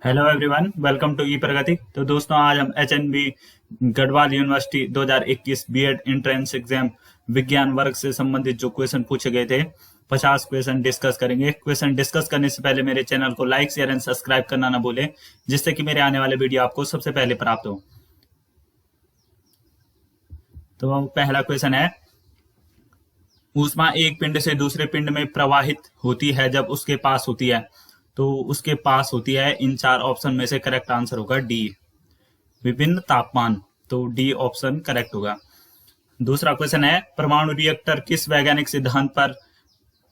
Hello everyone, welcome to E Pragati. तो दोस्तों, आज हम HNB Garhwal university 2021 BEd entrance exam विज्ञान वर्ग से संबंधित जो क्वेश्चन पूछे गए थे 50 क्वेश्चन डिस्कस करेंगे। क्वेश्चन डिस्कस करने से पहले मेरे चैनल को लाइक, शेयर एंड सब्सक्राइब करना ना भूलें, जिससे कि मेरे आने वाले वीडियो आपको सबसे पहले प्राप्त हो। तो पहला क्वेश्चन है, ऊष्मा एक पिंड से दूसरे पिंड में प्रवाहित होती है जब उसके पास होती है। तो उसके पास होती है, इन चार ऑप्शन में से करेक्ट आंसर होगा डी, विभिन्न तापमान। तो डी ऑप्शन करेक्ट होगा। दूसरा क्वेश्चन है, परमाणु रिएक्टर किस वैज्ञानिक सिद्धांत पर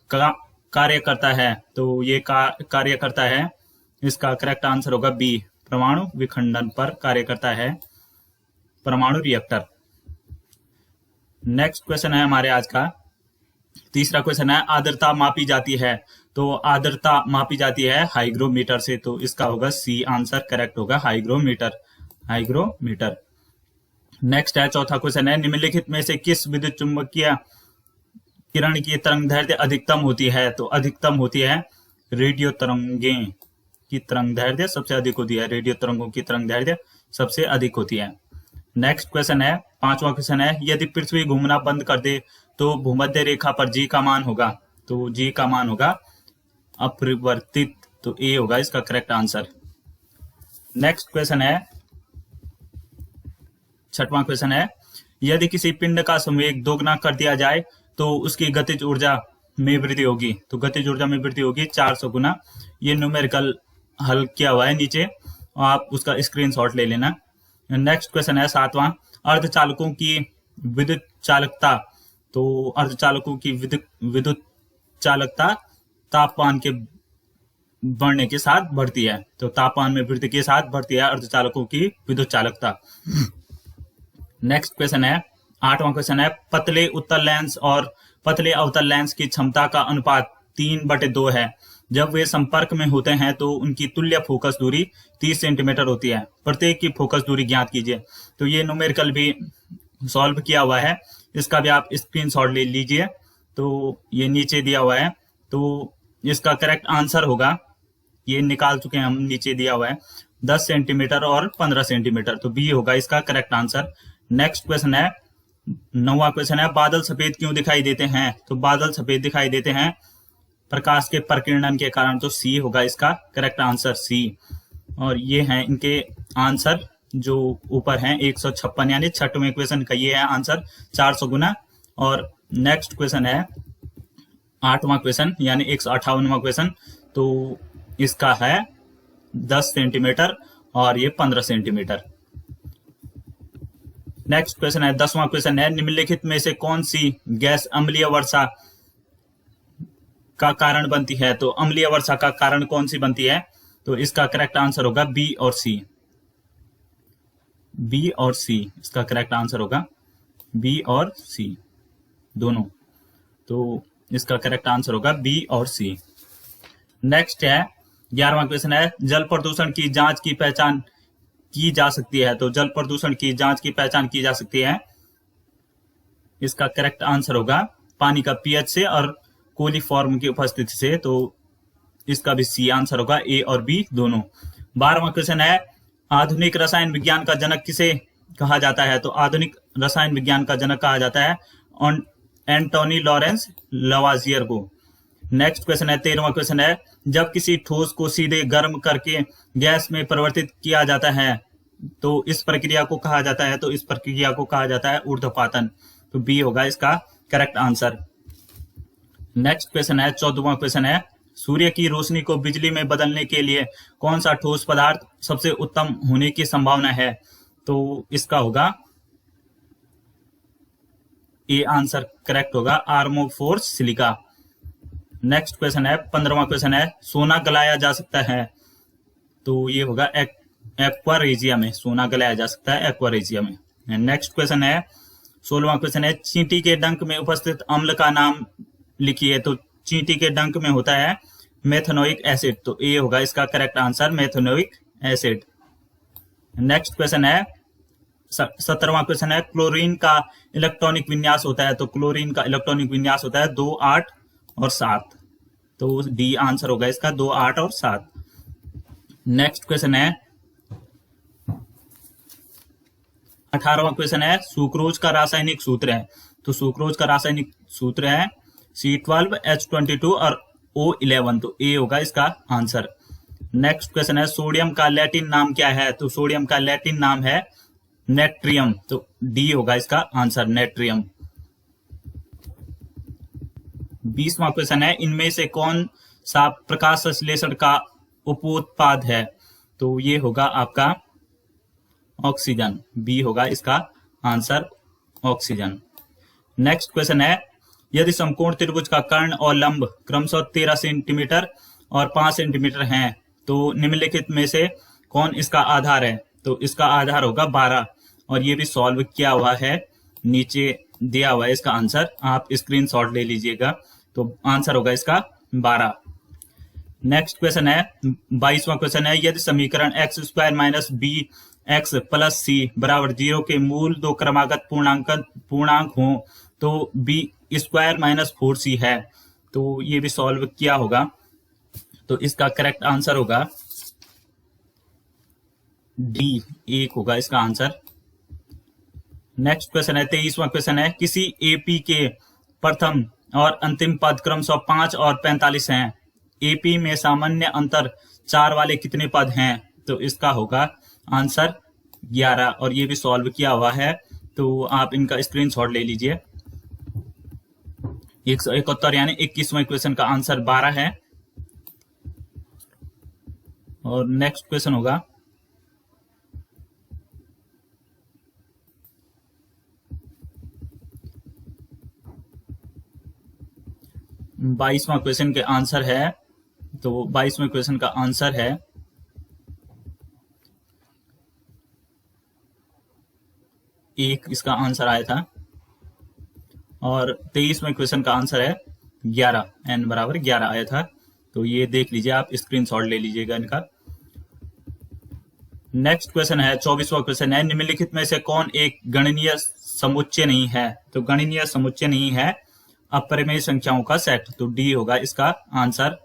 कार्य करता है। तो ये कार्य करता है, इसका करेक्ट आंसर होगा बी, परमाणु विखंडन पर कार्य करता है परमाणु रिएक्टर। नेक्स्ट क्वेश्चन है हमारे आज का तीसरा क्वेश्चन है, आर्द्रता मापी जाती है। तो आर्द्रता मापी जाती है हाइग्रोमीटर से। तो इसका होगा सी आंसर करेक्ट होगा, हाइग्रोमीटर। नेक्स्ट है चौथा क्वेश्चन है, निम्नलिखित में से किस विद्युत चुंबकीय किरण की तरंग दैर्ध्य अधिकतम होती है। तो अधिकतम होती है रेडियो तरंगे की तरंग दैर्ध्य सबसे अधिक होती है, रेडियो तरंगों की तरंग दैर्ध्य सबसे अधिक होती है। नेक्स्ट क्वेश्चन है पांचवा क्वेश्चन है, यदि पृथ्वी घूमना बंद कर दे तो भूमध्य रेखा पर जी का मान होगा। तो जी का मान होगा अपरिवर्तित। तो ए होगा इसका करेक्ट आंसर। नेक्स्ट क्वेश्चन है छठवां क्वेश्चन है, यदि किसी पिंड का संवेग दोगुना कर दिया जाए तो उसकी गतिज ऊर्जा में वृद्धि होगी। तो गतिज ऊर्जा में वृद्धि होगी 400 गुना। ये न्यूमेरिकल हल किया हुआ है नीचे, आप उसका स्क्रीनशॉट ले लेना। नेक्स्ट क्वेश्चन है सातवां, अर्धचालकों की विद्युत चालकता। तो अर्धचालकों की विद्युत चालकता तापमान के बढ़ने के साथ बढ़ती है। तो तापमान में वृद्धि के साथ बढ़ती है अर्धचालकों की विद्युत चालकता। नेक्स्ट क्वेश्चन है आठवां क्वेश्चन है, पतले उत्तल लेंस और पतले अवतल लेंस की क्षमता का अनुपात 3/2 है। जब वे संपर्क में होते हैं तो उनकी तुल्य फोकस दूरी 30 सेंटीमीटर होती है। प्रत्येक की फोकस दूरी ज्ञात कीजिए। तो ये न्यूमेरिकल भी सॉल्व किया हुआ है, इसका भी आप स्क्रीनशॉट ले लीजिए। तो ये नीचे दिया हुआ है। तो इसका करेक्ट आंसर होगा, ये निकाल चुके हैं हम, नीचे दिया हुआ है 10 सेंटीमीटर और 15 सेंटीमीटर। तो बी होगा इसका करेक्ट आंसर। नेक्स्ट क्वेश्चन है नौवां क्वेश्चन है, बादल सफेद क्यों दिखाई देते हैं। तो बादल सफेद दिखाई देते हैं प्रकाश के प्रकीर्णन के कारण। तो सी होगा इसका करेक्ट आंसर, सी। और ये हैं इनके आंसर जो ऊपर हैं 156, यानी छठवें क्वेश्चन का ये है आंसर 400 गुना। और नेक्स्ट क्वेश्चन है आठवां क्वेश्चन यानी 158वां क्वेश्चन। तो इसका है 10 सेंटीमीटर और ये 15 सेंटीमीटर। नेक्स्ट क्वेश्चन है 10वां क्वेश्चन है, निम्नलिखित में से कौन सी गैस अम्लीय वर्षा का कारण बनती है। तो अम्लीय वर्षा का कारण कौन सी बनती है। तो इसका करेक्ट आंसर होगा बी और सी, बी और सी इसका करेक्ट आंसर होगा, बी और सी दोनों। तो इसका करेक्ट आंसर होगा बी और सी। नेक्स्ट है 11वां क्वेश्चन है, जल प्रदूषण की जांच की पहचान की जा सकती है। तो जल प्रदूषण की जांच की पहचान की जा सकती है, इसका करेक्ट आंसर होगा पानी का पीएच से और कोलिफॉर्म की उपस्थिति से। तो इसका भी सी आंसर होगा, ए और बी दोनों। 12वां क्वेश्चन है, आधुनिक रसायन विज्ञान का जनक किसे कहा जाता है। तो आधुनिक रसायन विज्ञान का जनक कहा जाता है एंटोनी लॉरेंस लवाजियर को। नेक्स्ट क्वेश्चन है 13वां क्वेश्चन है, जब किसी ठोस को सीधे गर्म करके गैस में परिवर्तित किया जाता है तो इस प्रक्रिया को कहा जाता है। तो इस प्रक्रिया को कहा जाता है ऊर्ध्वपातन। तो बी होगा इसका करेक्ट आंसर। नेक्स्ट क्वेश्चन है 14वां क्वेश्चन है, सूर्य की रोशनी को बिजली में बदलने के लिए कौन सा ठोस पदार्थ सबसे उत्तम होने की संभावना है। तो इसका होगा ए आंसर करेक्ट होगा, आर्मोफोर्स सिलिका। नेक्स्ट क्वेश्चन है 15वां क्वेश्चन है, सोना गलाया जा सकता है। तो ये होगा एक्वारेजिया में, सोना गलाया जा सकता है एक्वारेजिया में। नेक्स्ट क्वेश्चन है 16वां क्वेश्चन है, चींटी के डंक में उपस्थित अम्ल का नाम लिखिए। तो चींटी के डंक में होता है मेथनोइक एसिड। तो ए होगा इसका correct answer, methanoic acid. Next question है 17वां क्वेश्चन है, क्लोरीन का इलेक्ट्रॉनिक विन्यास होता है। तो क्लोरीन का इलेक्ट्रॉनिक विन्यास होता है 2, 8 और 7। तो डी आंसर होगा इसका 2, 8 और 7। नेक्स्ट क्वेश्चन है 18वां क्वेश्चन है सुक्रोज का रासायनिक सूत्र है। तो सुक्रोज का रासायनिक सूत्र है C12H22 और O11, तो ए होगा इसका आंसर। नेक्स्ट क्वेश्चन है सोडियम का लैटिन नाम क्या है। तो सोडियम का लैटिन नाम है नेट्रियम, तो डी होगा इसका आंसर, नेट्रियम। 20वां क्वेश्चन है इनमें से कौन सा प्रकाश संश्लेषण का उपोत्पाद है। तो ये होगा आपका ऑक्सीजन, बी होगा इसका आंसर, ऑक्सीजन। नेक्स्ट क्वेश्चन है यदि समकोण त्रिभुज का कर्ण और लंब क्रमशः 13 सेंटीमीटर और 5 सेंटीमीटर हैं तो निम्नलिखित में से कौन इसका आधार है। तो इसका आधार होगा 12, और ये भी सॉल्व किया हुआ है, नीचे दिया हुआ है इसका आंसर, आप स्क्रीनशॉट ले लीजिएगा। तो आंसर होगा इसका 12। नेक्स्ट क्वेश्चन है 22वां क्वेश्चन है यदि समीकरण x² minus B x plus C बराबर 0 के मूल दो क्रमागत पूर्णांक हो तो b² माइनस 4c है। तो ये भी सॉल्व किया होगा, तो इसका करेक्ट आंसर होगा डी, 1 होगा इसका आंसर। नेक्स्ट क्वेश्चन है 23वां क्वेश्चन है किसी एपी के प्रथम और अंतिम पद क्रमशः 5 और 45 हैं। एपी में सामान्य अंतर 4 वाले कितने पद हैं। तो इसका होगा आंसर 11, और ये भी सॉल्व किया हुआ है, तो आप इनका स्क्रीनशॉट ले लीजिए। 171 यानी 21वां क्वेश्चन का आंसर 12 है। और नेक्स्ट क्वेश्चन होगा 22वां क्वेश्चन के आंसर है। तो 22वें क्वेश्चन का आंसर है एक, इसका आंसर आया था। और 23वें क्वेश्चन का आंसर है 11, n बराबर 11 आया था। तो ये देख लीजिए, आप स्क्रीनशॉट ले लीजिएगा इनका। नेक्स्ट क्वेश्चन है 24वां क्वेश्चन है निम्नलिखित में से कौन एक गणनीय समुच्चय नहीं है। तो गणनीय समुच्चय नहीं है अपरिमेय संख्याओं का सेट, तो डी होगा इसका आंसर।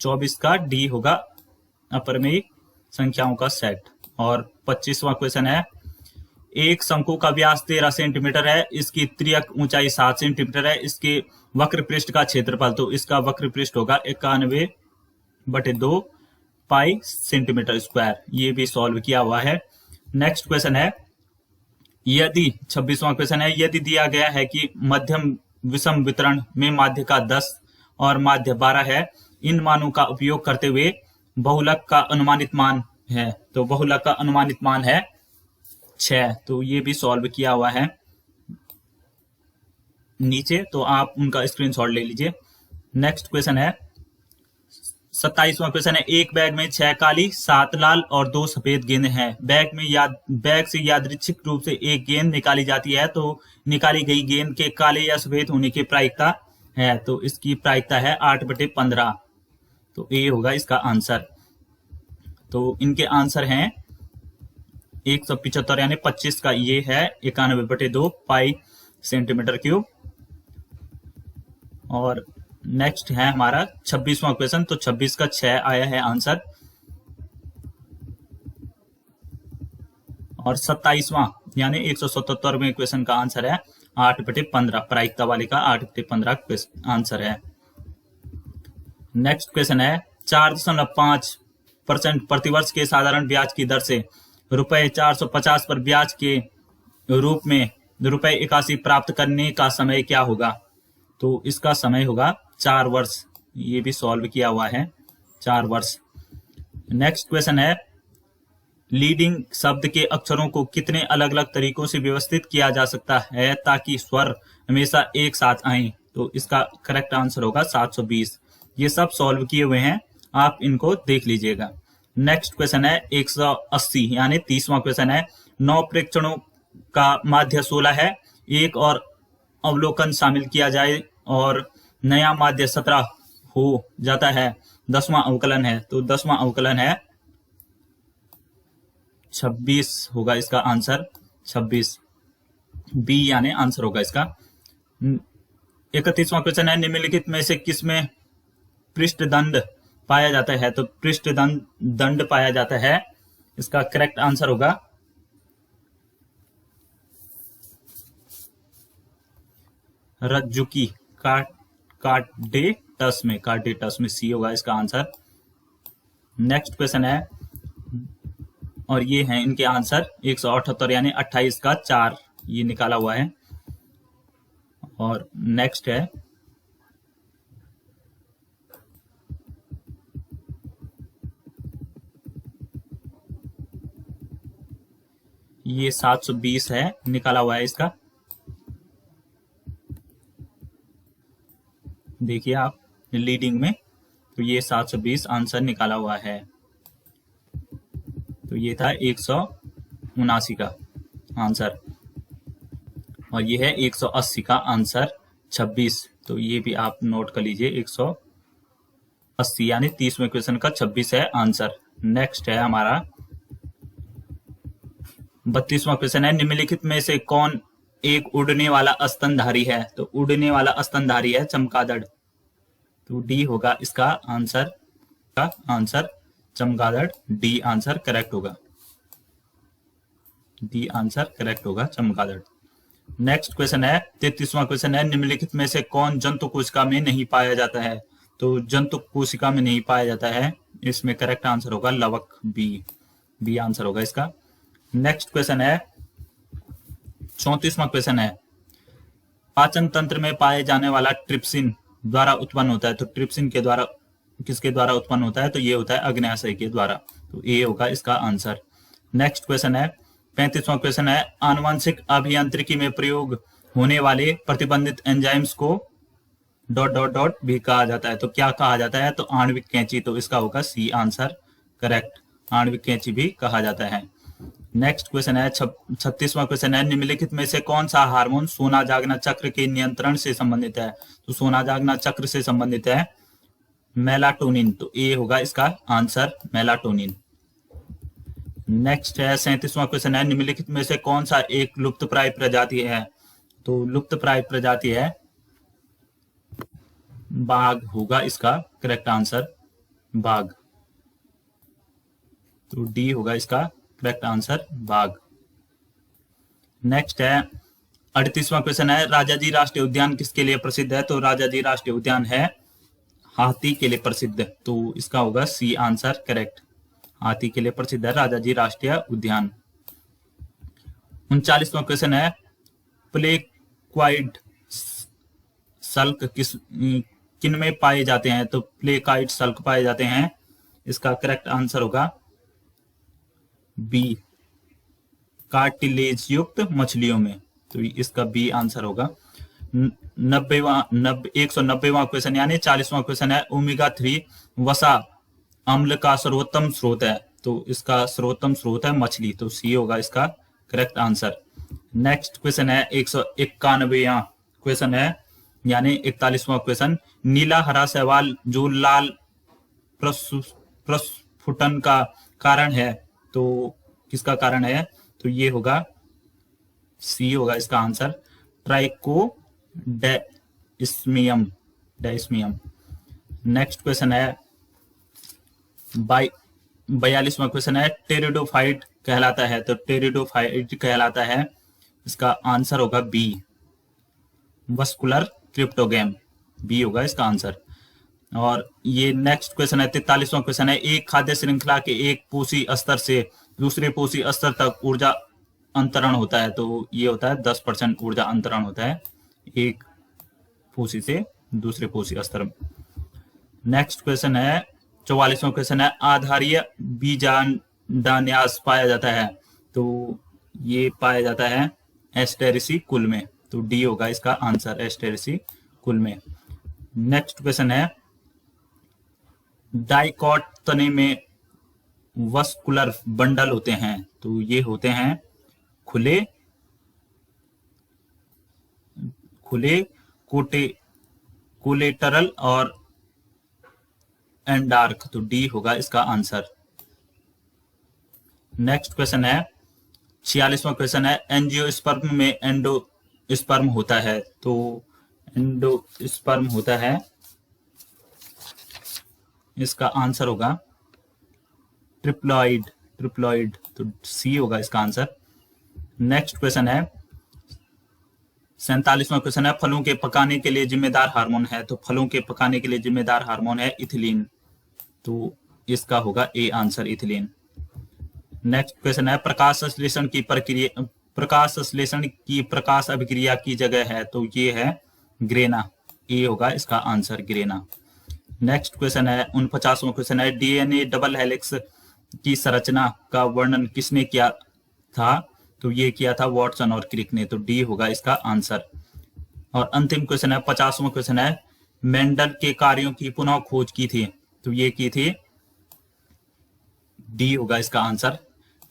चौबीस का डी होगा अपरिमेय संख्याओं का सेट। और 25वां क्वेश्चन है एक शंकु का व्यास 13 सेंटीमीटर है, इसकी त्रियक ऊंचाई 7 सेंटीमीटर है, इसके वक्र पृष्ठ का क्षेत्रफल, तो इसका वक्र पृष्ठ होगा 91/2 पाई सेंटीमीटर स्क्वायर। ये भी सॉल्व किया हुआ है। नेक्स्ट क्वेश्चन है यदि 26वां क्वेश्चन है यदि दिया गया है कि मध्यम विषम वितरण में माध्य का 10 और माध्य 12 है, इन मानों का उपयोग करते हुए बहुलक का अनुमानित मान है। तो बहुलक का अनुमानित मान है 6, तो ये भी सॉल्व किया हुआ है नीचे, तो आप उनका स्क्रीनशॉट ले लीजिए। नेक्स्ट क्वेश्चन है 27वां क्वेश्चन है एक बैग में 6 काली 7 लाल और 2 सफेद गेंद हैं। बैग से यादृच्छिक रूप से एक गेंद निकाली जाती है, तो निकाली गई गेंद के काले या सफेद होने की प्रायिकता है। तो इसकी प्रायिकता है 8/15, तो ए होगा इसका आंसर। तो इनके आंसर हैं 175 यानी 25 का ये है 91/2 पाई सेंटीमीटर क्यूब। और नेक्स्ट है हमारा 26वां क्वेश्चन, तो 26 का 6 आया है आंसर। और 27वां यानी 177वें क्वेश्चन का आंसर है 8/15, प्रायिकता वाले का 8/15 आंसर है। नेक्स्ट क्वेश्चन है 4.5% प्रतिवर्ष के साधारण ब्याज की दर से ₹450 पर ब्याज के रूप में ₹81 प्राप्त करने का समय क्या होगा। तो इसका समय होगा 4 वर्ष, ये भी सॉल्व किया हुआ है 4 वर्ष। नेक्स्ट क्वेश्चन है लीडिंग शब्द के अक्षरों को कितने अलग अलग तरीकों से व्यवस्थित किया जा सकता है ताकि स्वर हमेशा एक साथ आए। तो इसका करेक्ट आंसर होगा 720। ये सब सॉल्व किए हुए हैं, आप इनको देख लीजिएगा। नेक्स्ट क्वेश्चन है 180 यानी 30वां क्वेश्चन है 9 प्रेक्षणों का माध्य 16 है, एक और अवलोकन शामिल किया जाए और नया माध्य 17 हो जाता है, 10वां अवकलन है। तो 10वां अवकलन है 26 होगा इसका आंसर, 26 बी यानी आंसर होगा इसका। 31वां क्वेश्चन है, निम्नलिखित में से किसमें पृष्ठदंड पाया जाता है? तो पृष्ठदंड दंड पाया जाता है, इसका करेक्ट आंसर होगा रज्जुकी कार्डेटस में सी होगा इसका आंसर। नेक्स्ट क्वेश्चन है, और ये हैं इनके आंसर 178 यानी 28 का 4 ये निकाला हुआ है। और नेक्स्ट है ये 720 है, निकाला हुआ है इसका। देखिए आप लीडिंग में, तो ये 720 आंसर निकाला हुआ है। तो ये था 179 का आंसर, और ये है 180 का आंसर 26। तो ये भी आप नोट कर लीजिए, 180 यानी 30वें क्वेश्चन का 26 है आंसर। नेक्स्ट है हमारा 32वां क्वेश्चन है, निम्नलिखित में से कौन एक उड़ने वाला स्तनधारी है? तो उड़ने वाला स्तनधारी है चमगादड़। तो डी होगा इसका आंसर चमगादड़। डी आंसर करेक्ट होगा, डी आंसर करेक्ट होगा चमगादड़। नेक्स्ट क्वेश्चन है 33वां क्वेश्चन है, निम्नलिखित में से कौन जंतु कोशिका में नहीं पाया जाता है? तो जंतु कोशिका में नहीं पाया जाता है, इसमें करेक्ट आंसर होगा लवक। बी आंसर होगा इसका। नेक्स्ट क्वेश्चन है 34वां क्वेश्चन है, पाचन तंत्र में पाए जाने वाला ट्रिप्सिन द्वारा उत्पन्न होता है। तो ट्रिप्सिन के द्वारा किसके द्वारा उत्पन्न होता है? तो ये होता है अग्न्याशय के द्वारा। तो ए होगा इसका आंसर। नेक्स्ट क्वेश्चन है 35वां क्वेश्चन है, आनुवंशिक अभियांत्रिकी में प्रयोग होने वाले प्रतिबंधित एंजाइम्स को ... भी कहा जाता है। तो क्या कहा जाता है? तो आणविक कैंची। तो इसका होगा सी आंसर करेक्ट, आणविक कैंची भी कहा जाता है। नेक्स्ट क्वेश्चन है 36वां क्वेश्चन है, निम्नलिखित में से कौन सा हार्मोन सोना जागना चक्र के नियंत्रण से संबंधित है? तो सोना जागना चक्र से संबंधित है मेलाटोनिन। तो ए होगा इसका आंसर मेलाटोनिन। नेक्स्ट है 37वां क्वेश्चन है, निम्नलिखित में से कौन सा एक लुप्तप्राय प्रजाति है? तो लुप्तप्राय प्रजाति है बाघ होगा इसका करेक्ट आंसर, बाघ। तो डी होगा इसका करेक्ट आंसर, बाघ। नेक्स्ट है 38वां क्वेश्चन है, राजाजी राष्ट्रीय उद्यान किसके लिए प्रसिद्ध है? तो राजाजी राष्ट्रीय उद्यान है हाथी के लिए प्रसिद्ध। तो इसका होगा सी आंसर करेक्ट, हाथी के लिए प्रसिद्ध है राजाजी राष्ट्रीय उद्यान। 39वां क्वेश्चन है, प्लेक्वाइड सल्क किन में पाए जाते हैं? तो प्लेकाइड सल्क पाए जाते हैं, इसका करेक्ट आंसर होगा बी, कार्टिलेज युक्त मछलियों में। तो इसका बी आंसर होगा। 190वां क्वेश्चन यानी 40वां क्वेश्चन है, ओमेगा 3 वसा अम्ल का सर्वोत्तम स्रोत है। तो इसका सर्वोत्तम स्रोत है मछली। तो सी होगा इसका करेक्ट आंसर। नेक्स्ट क्वेश्चन है 191वां क्वेश्चन है यानी 41वां क्वेश्चन, नीला हरा शैवाल जो लाल प्रस्फुटन का कारण है, तो किसका कारण है? तो ये होगा सी होगा इसका आंसर, ट्राइकोडेस्मियम। नेक्स्ट क्वेश्चन है 42वां क्वेश्चन है, टेरिडोफाइट कहलाता है। तो टेरिडोफाइट कहलाता है, इसका आंसर होगा बी, वस्कुलर क्रिप्टोगेम। बी होगा इसका आंसर। और ये नेक्स्ट क्वेश्चन है 43वां क्वेश्चन है, एक खाद्य श्रृंखला के एक पोषी स्तर से दूसरे पोषी स्तर तक ऊर्जा अंतरण होता है। तो ये होता है 10% ऊर्जा अंतरण होता है एक पोषी से दूसरे पोषी स्तर। नेक्स्ट क्वेश्चन है 44वां क्वेश्चन है, आधारीय बीजांडान्यास पाया जाता है। तो ये पाया जाता है एस्टेरेसी कुल में। तो डी होगा इसका आंसर, एस्टेरेसी कुल में। नेक्स्ट क्वेश्चन है, डाइकॉट तने में वस्कुलर बंडल होते हैं। तो ये होते हैं खुले कोलेटरल और एंडार्क। तो डी होगा इसका आंसर। नेक्स्ट क्वेश्चन है 46वां क्वेश्चन है, एंजियोस्पर्म में एंडोस्पर्म होता है। तो एंडोस्पर्म होता है, इसका आंसर होगा ट्रिप्लॉइड। ट्रिप्लॉइड, तो सी होगा इसका आंसर। नेक्स्ट क्वेश्चन है 47वां क्वेश्चन है, फलों के पकाने के लिए जिम्मेदार हार्मोन है। तो फलों के पकाने के लिए जिम्मेदार हार्मोन है इथिलीन, तो इसका होगा A answer, ethylene. Next question है प्रकाश संश्लेषण की प्रक्रिया, प्रकाश संश्लेषण की प्रकाश अभिक्रिया की जगह है। तो ये है ग्रेना, ए होगा इसका आंसर, ग्रेना। नेक्स्ट क्वेश्चन है 49वां क्वेश्चन है, डीएनए डबल हेलिक्स की संरचना का वर्णन किसने किया था। तो ये किया था वॉटसन और क्रिक ने, तो डी होगा इसका आंसर। और अंतिम क्वेश्चन है 50वां क्वेश्चन है, मेंडल के कार्यों की पुनः खोज की थी। तो ये की थी, डी होगा इसका answer,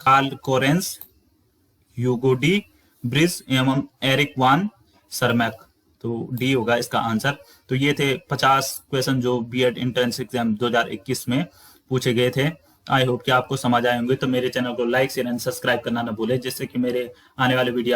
Karl Correns, Hugo de Vries एवं एरिक वान सरमैक। तो डी होगा इसका आंसर। तो ये थे 50 क्वेश्चन जो बीएड एंट्रेंस एग्जाम 2021 में पूछे गए थे। आई होप कि आपको समझ आए होंगे। तो मेरे चैनल को लाइक शेयर एंड सब्सक्राइब करना ना भूलें, जिससे कि मेरे आने वाले वीडियो